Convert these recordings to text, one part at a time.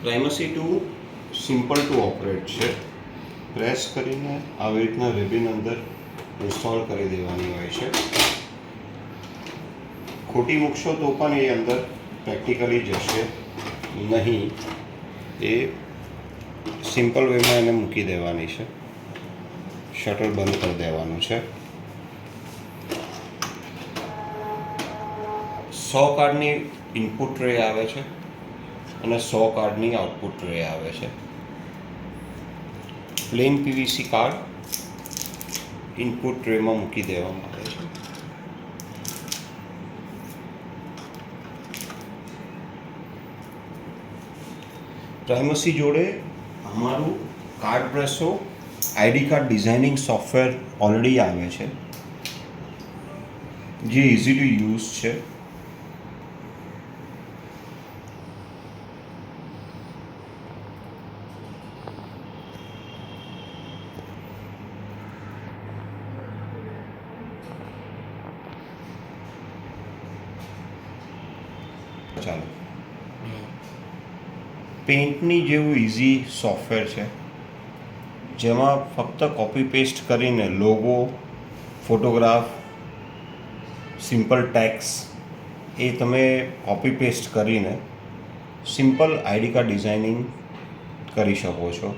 પ્રાઇમસી 2 simple two operate છે. Press કરીને આવી રીતના રેબિન અંદર ઇન્સ્ટોલ કરી દેવાની હોય છે. ખોટી મૂકશો તો પણ એ અંદર પ્રેક્ટિકલી જશે નહીં. એ સિમ્પલ વેમાં એને મૂકી દેવાની છે. શટર બંધ કરી દેવાનું છે. 100 કાર્ડની ઇનપુટ ટ્રે આવે છે અને 100 કાર્ડની આઉટપુટ ટ્રે આવે છે. પ્લેન પીવીસી કાર્ડ ઇનપુટ ટ્રેમાં મૂકી દેવામાં આવે છે. પ્રાઇમસી જોડે અમારું card Presso ID card designing software already આવે છે, જે ઇઝી ટુ યુઝ છે. ચાલો, પેઇન્ટની જેવું ઇઝી સોફ્ટવેર છે, જેમાં ફક્ત કોપી પેસ્ટ કરીને લોગો, ફોટોગ્રાફ, સિમ્પલ ટેક્સ્ટ એ તમે કોપી પેસ્ટ કરીને સિમ્પલ આઈડી કાર્ડ ડિઝાઇનિંગ કરી શકો છો.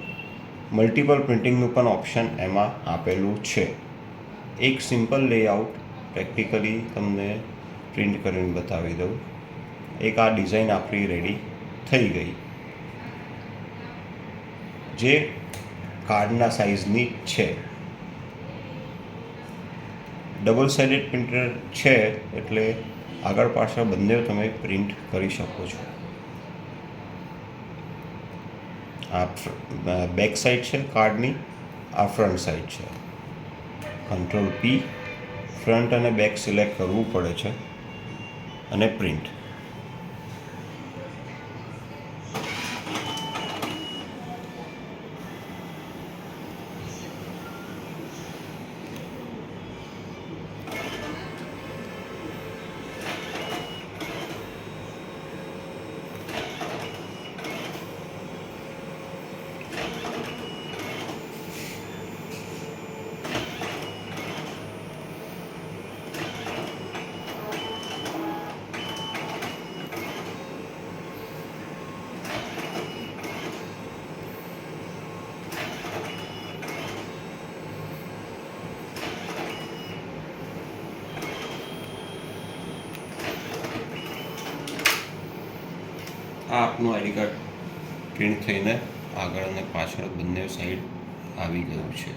મલ્ટિપલ પ્રિન્ટિંગનું પણ ઓપ્શન એમાં આપેલું છે. એક સિમ્પલ લેઆઉટ પ્રેક્ટિકલી તમને પ્રિન્ટ કરીને બતાવી દઉં. એક આ ડિઝાઇન આપણી રેડી થઈ ગઈ, જે કાર્ડના સાઇઝની છે. ડબલ સાઇડેડ પ્રિન્ટર છે એટલે આગળ પાછળ બંને તમે પ્રિન્ટ કરી શકો છો. આ બેક સાઈડ છે કાર્ડની, આ ફ્રન્ટ સાઈડ છે. કંટ્રોલ P, ફ્રન્ટ અને બેક સિલેક્ટ કરવું પડે છે અને પ્રિન્ટ. આ આપનું આઈડી કાર્ડ પ્રિન્ટ થઈને આગળ અને પાછળ બંને સાઈડ આવી ગયું છે.